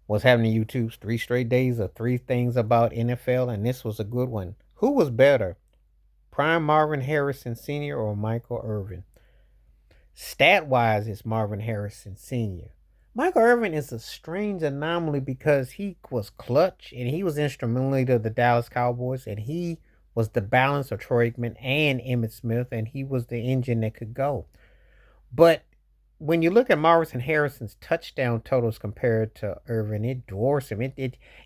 What's happening YouTube's 3 straight days of 3 things about NFL, and this was a good one. Who was better, prime Marvin Harrison Sr. or Michael Irvin? Stat wise, it's Marvin Harrison Sr. Michael Irvin is a strange anomaly because he was clutch and he was instrumental to the Dallas Cowboys, and he was the balance of Troy Aikman and Emmitt Smith, and he was the engine that could go. But when you look at Marvin Harrison's touchdown totals compared to Irvin, it dwarfs him.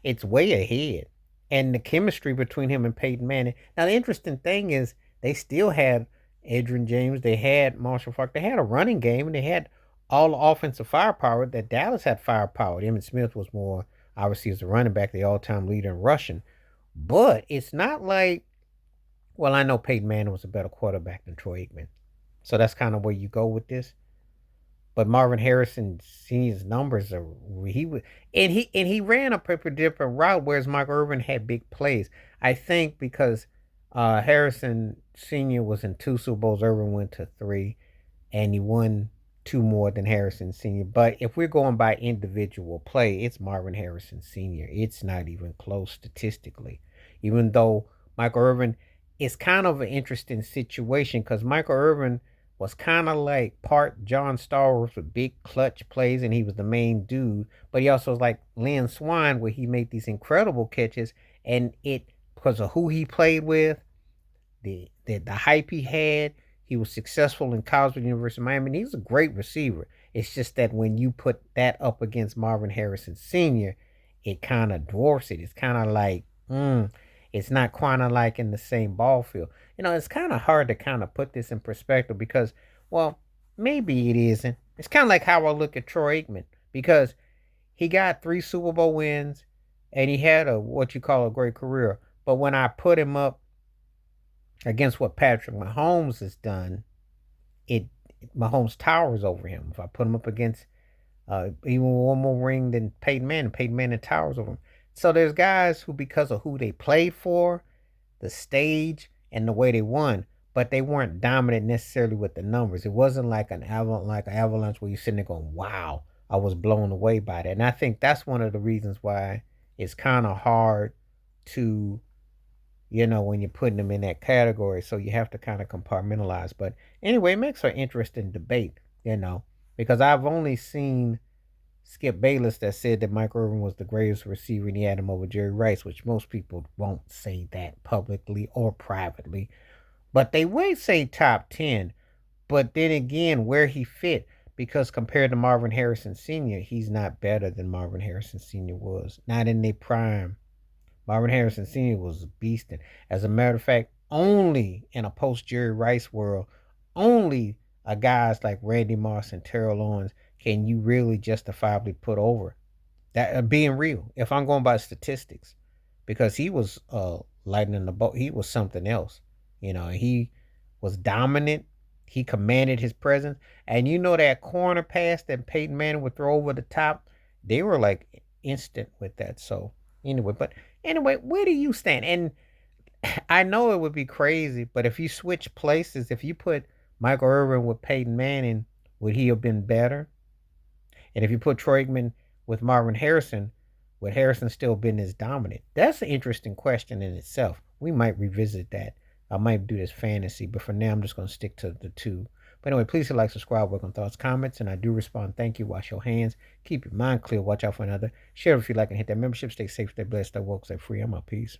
It's way ahead. And the chemistry between him and Peyton Manning. Now the interesting thing is they still had Adrian James, they had Marshall Faulk, they had a running game, and they had all the offensive firepower that Dallas had firepower. Emmitt Smith was more obviously as a running back, the all-time leader in rushing. But it's not like, well, I know Peyton Manning was a better quarterback than Troy Aikman. So that's kind of where you go with this. But Marvin Harrison Sr.'s numbers are he was and he ran a pretty different route, whereas Mike Irvin had big plays. I think because Harrison Sr. was in 2 Super Bowls, Irvin went to 3, and he won 2 more than Harrison Sr. But if we're going by individual play, it's Marvin Harrison Sr. It's not even close statistically, even though Michael Irvin is kind of an interesting situation because Michael Irvin was kind of like part John Stallworth with big clutch plays, and he was the main dude. But he also was like Lynn Swan, where he made these incredible catches, and it because of who he played with, the hype he had. He was successful in college with the University of Miami, and he was a great receiver. It's just that when you put that up against Marvin Harrison Sr., it kind of dwarfs it. It's kind of like, it's not quite like in the same ball field. It's kind of hard to kind of put this in perspective because, well, maybe it isn't. It's kind of like how I look at Troy Aikman because he got 3 Super Bowl wins and he had a what you call a great career. But when I put him up against what Patrick Mahomes has done, it Mahomes towers over him. If I put him up against even one more ring than Peyton Manning towers over him. So there's guys who, because of who they played for, the stage, and the way they won, but they weren't dominant necessarily with the numbers. It wasn't like an avalanche where you're sitting there going, "Wow, I was blown away by that." And I think that's one of the reasons why it's kind of hard to, when you're putting them in that category. So you have to kind of compartmentalize. But anyway, it makes for an interesting debate, because I've only seen Skip Bayless that said that Mike Irvin was the greatest receiver and he had him over Jerry Rice, which most people won't say that publicly or privately. But they would say top 10. But then again, where he fit, because compared to Marvin Harrison Sr., he's not better than Marvin Harrison Sr. was. Not in their prime. Marvin Harrison Sr. was a beast. And as a matter of fact, only in a post-Jerry Rice world, only guys like Randy Moss and Terrell Owens can you really justifiably put over that, being real. If I'm going by statistics, because he was lightning the boat, he was something else. He was dominant. He commanded his presence, and that corner pass that Peyton Manning would throw over the top, they were like instant with that. So anyway, where do you stand? And I know it would be crazy, but if you switch places, if you put Michael Irvin with Peyton Manning, would he have been better? And if you put Troy Aikman with Marvin Harrison, would Harrison still been as dominant? That's an interesting question in itself. We might revisit that. I might do this fantasy, but for now, I'm just going to stick to the two. But anyway, please hit like, subscribe, work on thoughts, comments, and I do respond. Thank you. Wash your hands. Keep your mind clear. Watch out for another. Share if you like and hit that membership. Stay safe, stay blessed, stay woke, stay free. I'm out. Peace.